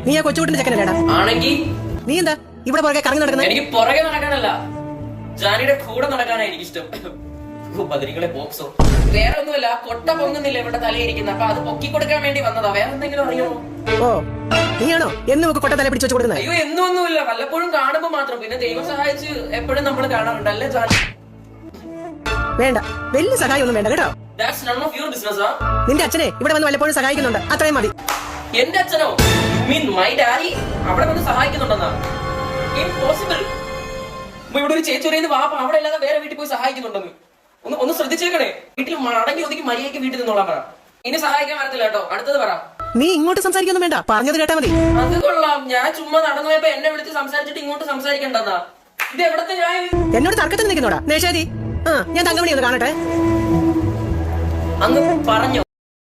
നീ ആ കൊച്ചുകുട്ടിന്റെ ചെക്കനല്ലേടാ? ആണെങ്കിൽ നീ എന്താ ഇവിടെ പുറകെ കറങ്ങി നടക്കുന്നത്? എനിക്ക് പുറകെ നടക്കാനല്ല, ജാനിയുടെ കൂടെ നടക്കാനാണ് എനിക്കിഷ്ടം. ബദരികളെ ബോക്സോ വേറെ ഒന്നുമല്ല, കൊട്ട പൊങ്ങുന്നില്ല ഇവിടെ തലയിരിക്കുന്ന, അപ്പൊ അത് പൊക്കി കൊടുക്കാൻ വേണ്ടി വന്നതാ. വേറെ എന്തെങ്കിലും അറിയാമോ? ഓ, നീയാണോ എന്ന് നമുക്ക് കൊട്ട തല പിടിച്ചു വെച്ച് കൊടുക്കുന്നത്? അയ്യോ, എന്നൊന്നുമില്ല, വല്ലപ്പോഴും കാണുമ്പോ മാത്രം. പിന്നെ ദൈവം സഹായിച്ച് എപ്പോഴും നമ്മൾ കാണാറുണ്ട് അല്ലേ ജാനി? വേണ്ട, വലിയ സഹായം ഒന്നും വേണ്ട കേട്ടോ. That's none of your business. നിന്റെ അച്ഛനെ ഇവിടെ വന്ന് വല്ലപ്പോഴും സഹായിക്കുന്നുണ്ട്, അത്രയും മതി. എന്റെ അച്ഛനോ? മീൻ മൈ ഡാഡി അവിടെ വന്ന് സഹായിക്കുന്നുണ്ടെന്നാ? ഇംപോസിബിൾ. ഇവിടെ ഒരു ചേച്ചി പറയുന്നത് വാപ്പ അവിടെ അല്ലാതെ വേറെ വീട്ടിൽ പോയി സഹായിക്കുന്നുണ്ടെന്ന്. ഒന്ന് ശ്രദ്ധിച്ചേക്കണേ. വീട്ടിൽ മടങ്ങി ഒതുക്കി മര്യാദയ്ക്ക് വീട്ടിൽ നിന്നോളാൻ പറ. ഇനി സഹായിക്കാൻ വരത്തില്ല കേട്ടോ. അടുത്തത് പറ. നീ ഇങ്ങോട്ട് സംസാരിക്കൊന്നും വേണ്ട, പറഞ്ഞത് കേട്ടാ മതി. അത് കൊള്ളാം. ഞാൻ ചുമ്മാ നടന്നു പോയപ്പോ എന്നെ വിളിച്ച് സംസാരിച്ചിട്ട് ഇങ്ങോട്ട് സംസാരിക്കണ്ടെന്നാ? ഇത് എവിടത്തെ ഞാൻ എന്നോട് തർക്കത്തിന് നിൽക്കുന്നോടാ? നേഷാദി, ഞാൻ തങ്കമണി ഒന്ന് കാണട്ടെ. അങ്ങ് പറഞ്ഞോ?